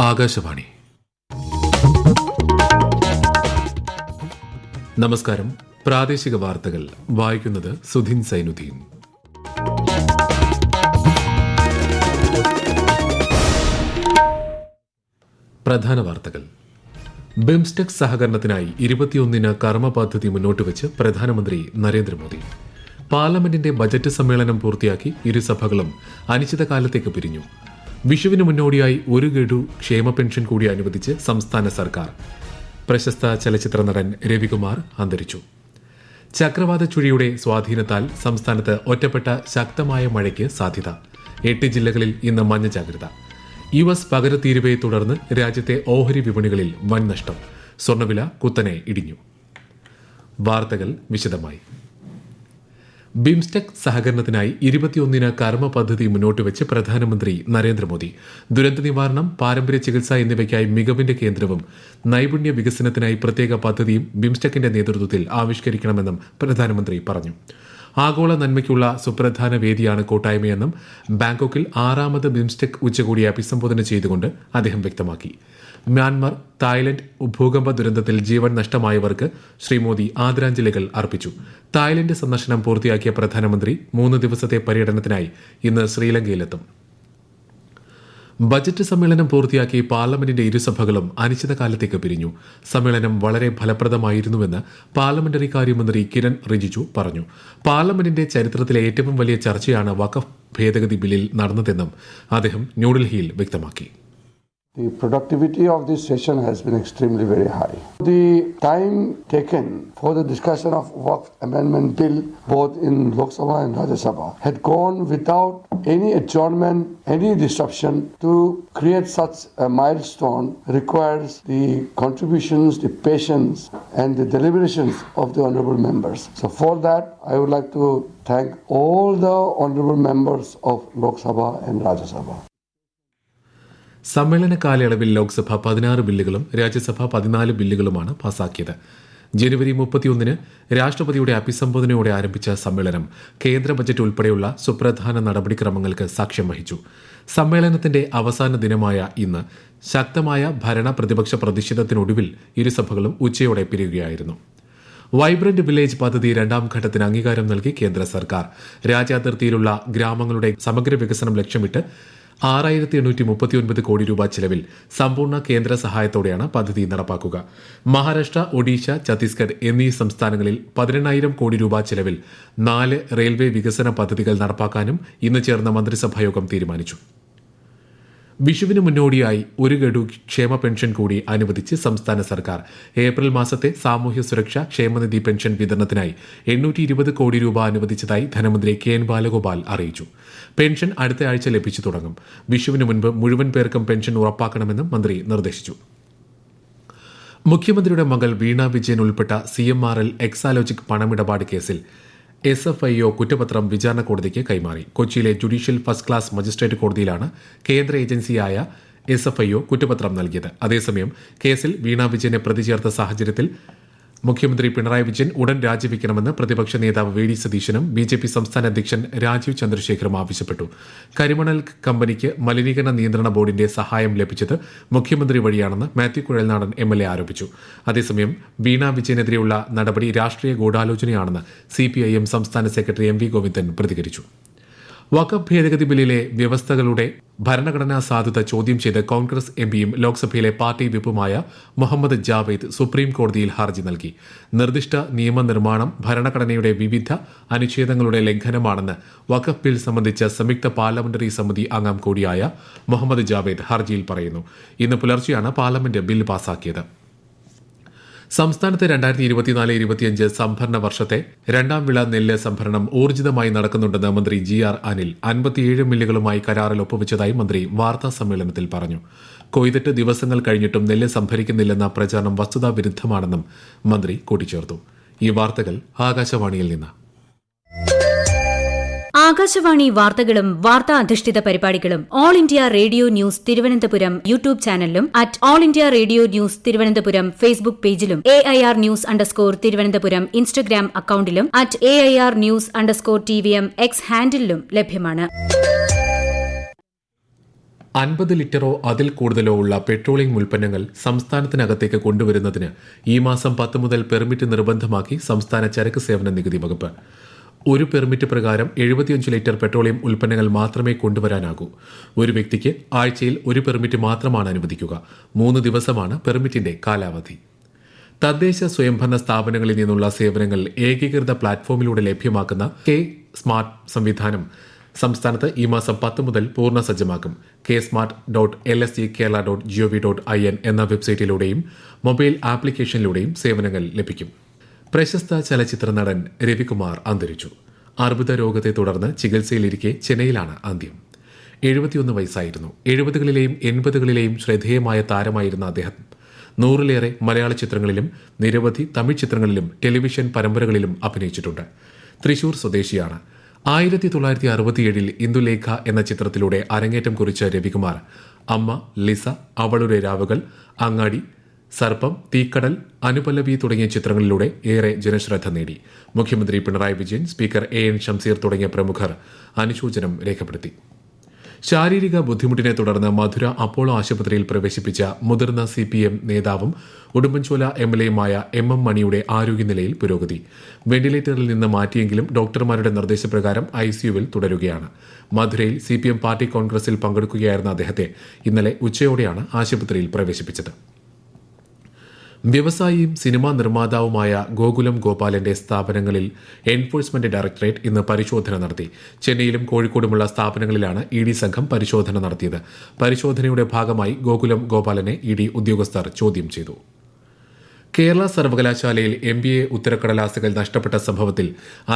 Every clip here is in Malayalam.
ആകാശവാണി. നമസ്കാരം. പ്രാദേശിക വാർത്തകൾ വായിക്കുന്നത് സുധിൻ സൈനുദ്ദീൻ. പ്രധാന വാർത്തകൾ. ബിംസ്റ്റെക് സഹകരണത്തിനായി 21 കർമ്മ പദ്ധതി മുന്നോട്ട് വെച്ച് പ്രധാനമന്ത്രി നരേന്ദ്രമോദി. പാർലമെന്റിന്റെ ബജറ്റ് സമ്മേളനം പൂർത്തിയാക്കി ഇരുസഭകളും അനിശ്ചിതകാലത്തേക്ക് പിരിഞ്ഞു. വിഷുവിന് മുന്നോടിയായി ഒരു ഗഡു ക്ഷേമ പെൻഷൻ കൂടി അനുവദിച്ച് സംസ്ഥാന സർക്കാർ. പ്രശസ്ത ചലച്ചിത്ര നടൻ രവികുമാർ അന്തരിച്ചു. ചക്രവാത ചുഴിയുടെ സ്വാധീനത്താൽ സംസ്ഥാനത്ത് ഒറ്റപ്പെട്ട ശക്തമായ മഴയ്ക്ക് സാധ്യത. 8 ജില്ലകളിൽ ഇന്ന് മഞ്ഞ ജാഗ്രത. US പകരത്തീരുവയെ തുടർന്ന് രാജ്യത്തെ ഓഹരി വിപണികളിൽ വൻ നഷ്ടം. സ്വർണ്ണവില കുത്തനെ ഇടിഞ്ഞു. വാർത്തകൾ വിശദമായി. ബിംസ്റ്റെക് സഹകരണത്തിനായി 21 കർമ്മ പദ്ധതി മുന്നോട്ട് വെച്ച് പ്രധാനമന്ത്രി നരേന്ദ്രമോദി. ദുരന്ത നിവാരണം, പാരമ്പര്യ ചികിത്സ എന്നിവയ്ക്കായി മികവിന്റെ കേന്ദ്രവും നൈപുണ്യ വികസനത്തിനായി പ്രത്യേക പദ്ധതിയും ബിംസ്റ്റെക്കിന്റെ നേതൃത്വത്തിൽ ആവിഷ്കരിക്കണമെന്നും പ്രധാനമന്ത്രി പറഞ്ഞു. ആഗോള നന്മയ്ക്കുള്ള സുപ്രധാന വേദിയാണ് കൂട്ടായ്മയെന്നും ബാങ്കോക്കിൽ 6ാമത് ബിംസ്റ്റെക് ഉച്ചകോടിയെ അഭിസംബോധന ചെയ്തുകൊണ്ട് അദ്ദേഹം വ്യക്തമാക്കി. മ്യാൻമർ, തായ്ലൻഡ് ഭൂകമ്പ ദുരന്തത്തിൽ ജീവൻ നഷ്ടമായവർക്ക് ശ്രീ മോദി ആദരാഞ്ജലികൾ അർപ്പിച്ചു. തായ്ലൻഡ് സന്ദർശനം പൂർത്തിയാക്കിയ പ്രധാനമന്ത്രി 3 ദിവസത്തെ പര്യടനത്തിനായി ഇന്ന് ശ്രീലങ്കയിലെത്തും. ബജറ്റ് സമ്മേളനം പൂർത്തിയാക്കി പാർലമെന്റിന്റെ ഇരുസഭകളും അനിശ്ചിതകാലത്തേക്ക് പിരിഞ്ഞു. സമ്മേളനം വളരെ ഫലപ്രദമായിരുന്നുവെന്ന് പാർലമെന്ററി കാര്യമന്ത്രി കിരൺ റിജിജു പറഞ്ഞു. പാർലമെന്റിന്റെ ചരിത്രത്തിലെ ഏറ്റവും വലിയ ചർച്ചയാണ് വഖഫ് ഭേദഗതി ബില്ലിൽ നടന്നതെന്നും അദ്ദേഹം ന്യൂഡൽഹിയിൽ വ്യക്തമാക്കി. The productivity of this session has been extremely very high. The time taken for the discussion of Waqf Amendment Bill both in Lok Sabha and Rajya Sabha had gone without any adjournment, any disruption. To create such a milestone requires the contributions, the patience and the deliberations of the honourable members. So for that I would like to thank all the honourable members of Lok Sabha and Rajya Sabha. സമ്മേളന കാലയളവിൽ ലോക്സഭ 16 ബില്ലുകളും രാജ്യസഭ 14 ബില്ലുകളുമാണ് പാസാക്കിയത്. ജനുവരി 31 രാഷ്ട്രപതിയുടെ അഭിസംബോധനയോടെ ആരംഭിച്ച സമ്മേളനം കേന്ദ്ര ബജറ്റ് ഉൾപ്പെടെയുള്ള സുപ്രധാന നടപടിക്രമങ്ങൾക്ക് സാക്ഷ്യം വഹിച്ചു. സമ്മേളനത്തിന്റെ അവസാന ദിനമായ ഇന്ന് ശക്തമായ ഭരണ പ്രതിപക്ഷ പ്രതിഷേധത്തിനൊടുവിൽ ഇരുസഭകളും ഉച്ചയോടെ പിരിയുകയായിരുന്നു. വൈബ്രന്റ് വില്ലേജ് പദ്ധതി 2ാം ഘട്ടത്തിന് അംഗീകാരം നൽകി കേന്ദ്ര സർക്കാർ. രാജ്യാതിർത്തിയിലുള്ള ഗ്രാമങ്ങളുടെ സമഗ്ര വികസനം ലക്ഷ്യമിട്ട് 6,839 കോടി രൂപ ചെലവിൽ സമ്പൂർണ്ണ കേന്ദ്ര സഹായത്തോടെയാണ് പദ്ധതി നടപ്പാക്കുക. മഹാരാഷ്ട്ര, ഒഡീഷ, ഛത്തീസ്ഗഡ് എന്നീ സംസ്ഥാനങ്ങളിൽ 18,000 കോടി രൂപ ചെലവിൽ 4 റെയിൽവേ വികസന പദ്ധതികൾ നടപ്പാക്കാനും ഇന്ന് ചേർന്ന മന്ത്രിസഭായോഗം തീരുമാനിച്ചു. വിഷുവിന് മുന്നോടിയായി ഒരു ഗഡു ക്ഷേമ പെൻഷൻ കൂടി അനുവദിച്ച് സംസ്ഥാന സർക്കാർ. ഏപ്രിൽ മാസത്തെ സാമൂഹ്യ സുരക്ഷാ ക്ഷേമനിധി പെൻഷൻ വിതരണത്തിനായി 820 കോടി രൂപ അനുവദിച്ചതായി ധനമന്ത്രി KN ബാലഗോപാൽ അറിയിച്ചു. പെൻഷൻ അടുത്ത ആഴ്ച ലഭിച്ചു തുടങ്ങും. വിഷുവിന് മുൻപ് മുഴുവൻ പേർക്കും പെൻഷൻ ഉറപ്പാക്കണമെന്നും മന്ത്രി നിർദ്ദേശിച്ചു. മുഖ്യമന്ത്രിയുടെ മകൾ വീണ വിജയൻ ഉൾപ്പെട്ട CMRL എക്സാലോജിക് പണമിടപാട് കേസിൽ SFIO കുറ്റപത്രം വിചാരണ കോടതിക്ക് കൈമാറി. കൊച്ചിയിലെ ജുഡീഷ്യൽ ഫസ്റ്റ് ക്ലാസ് മജിസ്ട്രേറ്റ് കോടതിയിലാണ് കേന്ദ്ര ഏജൻസിയായ SFIO കുറ്റപത്രം നൽകിയത്. അതേസമയം കേസിൽ വീണ വിജയനെ പ്രതി ചേർത്ത സാഹചര്യത്തിൽ മുഖ്യമന്ത്രി പിണറായി വിജയൻ ഉടൻ രാജിവെക്കണമെന്ന് പ്രതിപക്ഷ നേതാവ് VD സതീശനും BJP സംസ്ഥാന അധ്യക്ഷൻ രാജീവ് ചന്ദ്രശേഖറും ആവശ്യപ്പെട്ടു. കരിമണൽ കമ്പനിക്ക് മലിനീകരണ നിയന്ത്രണ ബോർഡിന്റെ സഹായം ലഭിച്ചത് മുഖ്യമന്ത്രി വഴിയാണെന്ന് മാത്യു കുഴൽനാടൻ MLA ആരോപിച്ചു. അതേസമയം വീണ വിജയനെതിരെയുള്ള നടപടി രാഷ്ട്രീയ ഗൂഢാലോചനയാണെന്ന് CPIM സംസ്ഥാന സെക്രട്ടറി MV ഗോവിന്ദൻ പ്രതികരിച്ചു. വഖഫ് ഭേദഗതി ബില്ലിലെ വ്യവസ്ഥകളുടെ ഭരണഘടനാ സാധുത ചോദ്യം ചെയ്ത് കോൺഗ്രസ് MPയും ലോക്സഭയിലെ പാർട്ടി വിപ്പുമായ മുഹമ്മദ് ജാവേദ് സുപ്രീം കോടതിയിൽ ഹർജി നൽകി. നിർദ്ദിഷ്ട നിയമനിർമ്മാണം ഭരണഘടനയുടെ വിവിധ അനുച്ഛേദങ്ങളുടെ ലംഘനമാണെന്ന് വഖഫ് ബിൽ സംബന്ധിച്ച സംയുക്ത പാർലമെന്ററി സമിതി അംഗം കൂടിയായ മുഹമ്മദ് ജാവേദ് ഹർജിയിൽ പറയുന്നു. ഇന്ന് പുലർച്ചെയാണ് പാർലമെന്റ് ബിൽ പാസാക്കിയത്. സംസ്ഥാനത്ത് 2024-25 സംഭരണ വർഷത്തെ 2ാം വിള നെല്ല് സംഭരണം ഊർജിതമായി നടക്കുന്നുണ്ടെന്ന് മന്ത്രി GR അനിൽ 57 മില്ലുകളുമായി കരാറിൽ ഒപ്പുവെച്ചതായി മന്ത്രി വാർത്താ സമ്മേളനത്തിൽ പറഞ്ഞു. കൊയ്തിട്ട് ദിവസങ്ങൾ കഴിഞ്ഞിട്ടും നെല്ല് സംഭരിക്കുന്നില്ലെന്ന പ്രചാരണം വസ്തുതാവിരുദ്ധമാണെന്നും മന്ത്രി കൂട്ടിച്ചേർത്തു. ഈ വാർത്തകൾ ആകാശവാണിയിൽ നിന്ന്. ആകാശവാണി വാർത്തകളും വാർത്താ അധിഷ്ഠിത പരിപാടികളും all India radio news Thiruvananthapuram YouTube ചാനലിലും all India radio news Thiruvananthapuram Facebook പേജിലും AIR ന്യൂസ് _തിരുവനന്തപുരം ഇൻസ്റ്റഗ്രാം അക്കൌണ്ടിലും AIR ന്യൂസ് _TVM X ഹാൻഡിലും ലഭ്യമാണ്. 50 ലിറ്ററോ അതിൽ കൂടുതലോ ഉള്ള പെട്രോളിയം ഉൽപ്പന്നങ്ങൾ സംസ്ഥാനത്തിനകത്തേക്ക് കൊണ്ടുവരുന്നതിന് ഈ മാസം 10 മുതൽ പെർമിറ്റ് നിർബന്ധമാക്കി സംസ്ഥാന ചരക്ക് സേവന നികുതി വകുപ്പ്. ഒരു പെർമിറ്റ് പ്രകാരം 75 ലിറ്റർ പെട്രോളിയം ഉൽപ്പന്നങ്ങൾ മാത്രമേ കൊണ്ടുവരാനാകൂ. ഒരു വ്യക്തിക്ക് ആഴ്ചയിൽ ഒരു പെർമിറ്റ് മാത്രമാണ് അനുവദിക്കുക. 3 ദിവസമാണ് പെർമിറ്റിന്റെ കാലാവധി. തദ്ദേശ സ്വയംഭരണ സ്ഥാപനങ്ങളിൽ നിന്നുള്ള സേവനങ്ങൾ ഏകീകൃത പ്ലാറ്റ്ഫോമിലൂടെ ലഭ്യമാക്കുന്ന കെ സ്മാർട്ട് സംവിധാനം സംസ്ഥാനത്ത് ഈ മാസം 10 മുതൽ പൂർണ്ണ സജ്ജമാക്കും. ksmart.lsgkerala.gov.in എന്ന വെബ്സൈറ്റിലൂടെയും മൊബൈൽ ആപ്ലിക്കേഷനിലൂടെയും സേവനങ്ങൾ ലഭിക്കും. പ്രശസ്ത ചലച്ചിത്ര നടൻ രവികുമാർ അന്തരിച്ചു. അർബുദ രോഗത്തെ തുടർന്ന് ചികിത്സയിലിരിക്കെ ചെന്നൈയിലാണ് അന്ത്യം. 71 വയസ്സായിരുന്നു. 70കളിലെയും 80കളിലെയും ശ്രദ്ധേയമായ താരമായിരുന്ന അദ്ദേഹം 100ലേറെ മലയാള ചിത്രങ്ങളിലും നിരവധി തമിഴ് ചിത്രങ്ങളിലും ടെലിവിഷൻ പരമ്പരകളിലും അഭിനയിച്ചിട്ടുണ്ട്. തൃശൂർ സ്വദേശിയാണ്. 1967 ഇന്ദുലേഖ എന്ന ചിത്രത്തിലൂടെ അരങ്ങേറ്റം കുറിച്ച രവികുമാർ അമ്മ, ലിസ, അവളുടെ രാവുകൾ, അങ്ങാടി, സർപ്പം, തീക്കടൽ, അനുപല്ലവി തുടങ്ങിയ ചിത്രങ്ങളിലൂടെ ഏറെ ജനശ്രദ്ധ നേടി. മുഖ്യമന്ത്രി പിണറായി വിജയൻ, സ്പീക്കർ AN ഷംസീർ തുടങ്ങിയ പ്രമുഖർ അനുശോചനം രേഖപ്പെടുത്തി. ശാരീരിക ബുദ്ധിമുട്ടിനെ തുടർന്ന് മധുര അപ്പോളോ ആശുപത്രിയിൽ പ്രവേശിപ്പിച്ച മുതിർന്ന CPM നേതാവും ഉടുമ്പൻചോല MLAയുമായ MM മണിയുടെ ആരോഗ്യനിലയിൽ പുരോഗതി. വെന്റിലേറ്ററിൽ നിന്ന് മാറ്റിയെങ്കിലും ഡോക്ടർമാരുടെ നിർദ്ദേശപ്രകാരം ICUവിൽ തുടരുകയാണ്. മധുരയിൽ CPM പാർട്ടി കോൺഗ്രസിൽ പങ്കെടുക്കുകയായിരുന്ന അദ്ദേഹത്തെ ഇന്നലെ ഉച്ചയോടെയാണ് ആശുപത്രിയിൽ പ്രവേശിപ്പിച്ചത്. വ്യവസായിയും സിനിമാ നിർമ്മാതാവുമായ ഗോകുലം ഗോപാലന്റെ സ്ഥാപനങ്ങളിൽ എൻഫോഴ്സ്മെന്റ് ഡയറക്ടറേറ്റ് ഇന്ന് പരിശോധന നടത്തി. ചെന്നൈയിലും കോഴിക്കോടുമുള്ള സ്ഥാപനങ്ങളിലാണ് ED സംഘം പരിശോധന നടത്തിയത്. പരിശോധനയുടെ ഭാഗമായി ഗോകുലം ഗോപാലനെ ED ഉദ്യോഗസ്ഥർ ചോദ്യം ചെയ്തു. കേരള സർവകലാശാലയിൽ MBA ഉത്തരക്കടലാസുകൾ നഷ്ടപ്പെട്ട സംഭവത്തിൽ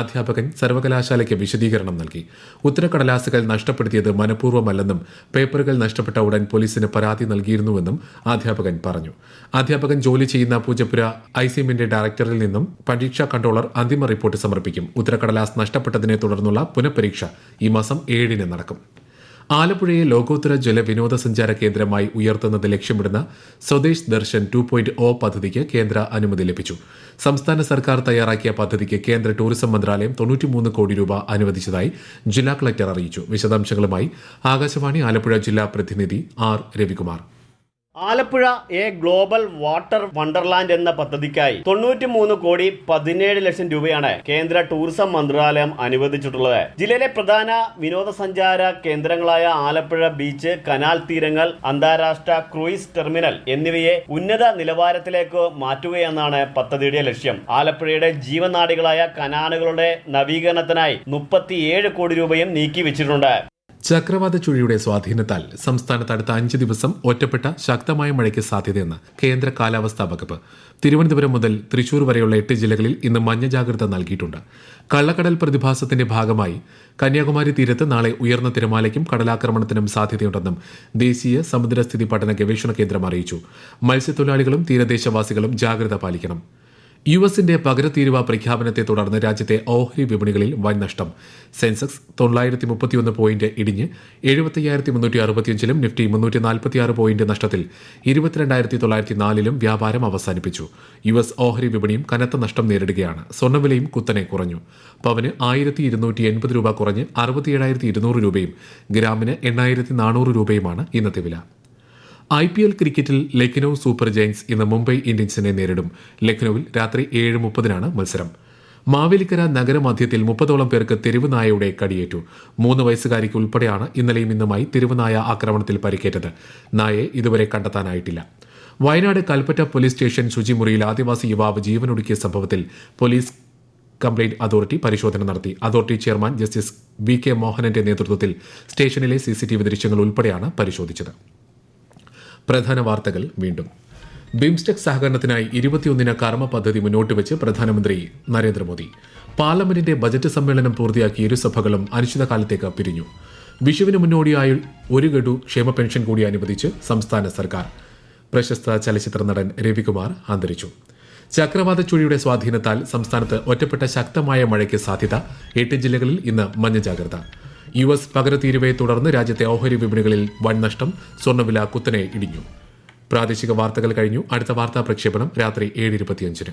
അധ്യാപകൻ സർവകലാശാലയ്ക്ക് വിശദീകരണം നൽകി. ഉത്തരക്കടലാസുകൾ നഷ്ടപ്പെടുത്തിയത് മനഃപൂർവ്വമല്ലെന്നും പേപ്പറുകൾ നഷ്ടപ്പെട്ട ഉടൻ പോലീസിന് പരാതി നൽകിയിരുന്നുവെന്നും അധ്യാപകൻ പറഞ്ഞു. അധ്യാപകൻ ജോലി ചെയ്യുന്ന പൂജപ്പുര ICMന്റെ ഡയറക്ടറിൽ നിന്നും പരീക്ഷാ കൺട്രോളർ അന്തിമ റിപ്പോർട്ട് സമർപ്പിക്കും. ഉത്തരക്കടലാസ് നഷ്ടപ്പെട്ടതിനെ തുടർന്നുള്ള പുനഃപരീക്ഷ ഈ മാസം 7 നടക്കും. ആലപ്പുഴയെ ലോകോത്തര ജലവിനോദസഞ്ചാര കേന്ദ്രമായി ഉയർത്തുന്നത് ലക്ഷ്യമിടുന്ന സ്വദേശ് ദർശൻ 2.0 പദ്ധതിക്ക് കേന്ദ്ര അനുമതി ലഭിച്ചു. സംസ്ഥാന സർക്കാർ തയ്യാറാക്കിയ പദ്ധതിക്ക് കേന്ദ്ര ടൂറിസം മന്ത്രാലയം 93 കോടി രൂപ അനുവദിച്ചതായി ജില്ലാ കളക്ടർ അറിയിച്ചു. വിശദാംശങ്ങളുമായി ആകാശവാണി ആലപ്പുഴ ജില്ലാ പ്രതിനിധി R. Ravikumar. Alappuzha global water Wonderland എന്ന പദ്ധതിക്കായി 93 കോടി 17 ലക്ഷം രൂപയാണ് കേന്ദ്ര ടൂറിസം മന്ത്രാലയം അനുവദിച്ചിട്ടുള്ളത്. ജില്ലയിലെ പ്രധാന വിനോദസഞ്ചാര കേന്ദ്രങ്ങളായ ആലപ്പുഴ ബീച്ച്, കനാൽ തീരങ്ങൾ, അന്താരാഷ്ട്ര ക്രൂയിസ് ടെർമിനൽ എന്നിവയെ ഉന്നത നിലവാരത്തിലേക്ക് മാറ്റുകയെന്നാണ് പദ്ധതിയുടെ ലക്ഷ്യം. ആലപ്പുഴയുടെ ജീവനാഡികളായ കനാലുകളുടെ നവീകരണത്തിനായി 37 കോടി രൂപയും നീക്കിവെച്ചിട്ടുണ്ട്. ചക്രവാത ചുഴിയുടെ സ്വാധീനത്താൽ സംസ്ഥാനത്ത് അടുത്ത 5 ദിവസം ഒറ്റപ്പെട്ട ശക്തമായ മഴയ്ക്ക് സാധ്യതയെന്ന് കേന്ദ്ര കാലാവസ്ഥാ വകുപ്പ്. തിരുവനന്തപുരം മുതൽ തൃശൂർ വരെയുള്ള 8 ജില്ലകളിൽ ഇന്ന് മഞ്ഞ ജാഗ്രത നൽകിയിട്ടുണ്ട്. കള്ളക്കടൽ പ്രതിഭാസത്തിന്റെ ഭാഗമായി കന്യാകുമാരി തീരത്ത് നാളെ ഉയർന്ന തിരമാലയ്ക്കും കടലാക്രമണത്തിനും സാധ്യതയുണ്ടെന്നും ദേശീയ സമുദ്രസ്ഥിതി പഠന ഗവേഷണ കേന്ദ്രം അറിയിച്ചു. മത്സ്യത്തൊഴിലാളികളും തീരദേശവാസികളും ജാഗ്രത പാലിക്കണം. യുഎസിന്റെ പകരത്തീരുവ പ്രഖ്യാപനത്തെ തുടർന്ന് രാജ്യത്തെ ഓഹരി വിപണികളിൽ വൻ നഷ്ടം. സെൻസെക്സ് 931 പോയിന്റ് ഇടിഞ്ഞ് 75,365-ലും നിഫ്റ്റി 346 പോയിന്റ് നഷ്ടത്തിൽ 22,904-ലും വ്യാപാരം അവസാനിപ്പിച്ചു. US ഓഹരി വിപണിയും കനത്ത നഷ്ടം നേരിടുകയാണ്. സ്വർണ്ണവിലയും കുത്തനെ കുറഞ്ഞു. പവന് 1,280 രൂപ കുറഞ്ഞ് 67,200 രൂപയും ഗ്രാമിന് 8,400 രൂപയുമാണ് ഇന്നത്തെ വില. IPL ക്രിക്കറ്റിൽ ലക്നൌ സൂപ്പർ ജയന്റ്സ് ഇന്ന് മുംബൈ ഇന്ത്യൻസിനെ നേരിടും. ലക്നൌവിൽ രാത്രി 7:30 മത്സരം. മാവേലിക്കര നഗരമധ്യത്തിൽ 30ഓളം പേർക്ക് തെരുവ് നായയുടെ കടിയേറ്റു. 3 വയസ്സുകാരിക്ക് ഉൾപ്പെടെയാണ് ഇന്നലെയും ഇന്നുമായി തെരുവ് നായ ആക്രമണത്തിൽ പരിക്കേറ്റത്. നായയെ ഇതുവരെ കണ്ടെത്താനായിട്ടില്ല. വയനാട് കൽപ്പറ്റ പോലീസ് സ്റ്റേഷൻ ശുചിമുറിയിൽ ആദിവാസി യുവാവ് ജീവനൊടുക്കിയ സംഭവത്തിൽ പോലീസ് കംപ്ലയിന്റ് അതോറിറ്റി പരിശോധന നടത്തി. അതോറിറ്റി ചെയർമാൻ ജസ്റ്റിസ് VK മോഹനന്റെ നേതൃത്വത്തിൽ സ്റ്റേഷനിലെ CCTV ദൃശ്യങ്ങൾ ഉൾപ്പെടെയാണ് പരിശോധിച്ചത്. പ്രധാന വാർത്തകൾ വീണ്ടും. ബിംസ്റ്റെക് സഹകരണത്തിനായി 21 കർമ്മ പദ്ധതി മുന്നോട്ട് വെച്ച് പ്രധാനമന്ത്രി നരേന്ദ്രമോദി. പാർലമെന്റിന്റെ ബജറ്റ് സമ്മേളനം പൂർത്തിയാക്കി ഇരുസഭകളും അനിശ്ചിതകാലത്തേക്ക് പിരിഞ്ഞു. വിഷുവിന് മുന്നോടിയായി 1 ഗഡു ക്ഷേമ പെൻഷൻ കൂടി അനുവദിച്ച് സംസ്ഥാന സർക്കാർ. പ്രശസ്ത ചലച്ചിത്ര നടൻ രവികുമാർ അന്തരിച്ചു. ചക്രവാത ചുഴിയുടെ സ്വാധീനത്താൽ സംസ്ഥാനത്ത് ഒറ്റപ്പെട്ട ശക്തമായ മഴയ്ക്ക് സാധ്യത. 8 ജില്ലകളിൽ ഇന്ന് മഞ്ഞ ജാഗ്രത. US പകരത്തീരുവയെ തുടർന്ന് രാജ്യത്തെ ഓഹരി വിപണികളിൽ വൻ നഷ്ടം. സ്വർണ്ണവില കുത്തനെ ഇടിഞ്ഞു. പ്രാദേശിക വാർത്തകൾ കഴിഞ്ഞു. അടുത്ത വാർത്താ പ്രക്ഷേപണം രാത്രി 7:25.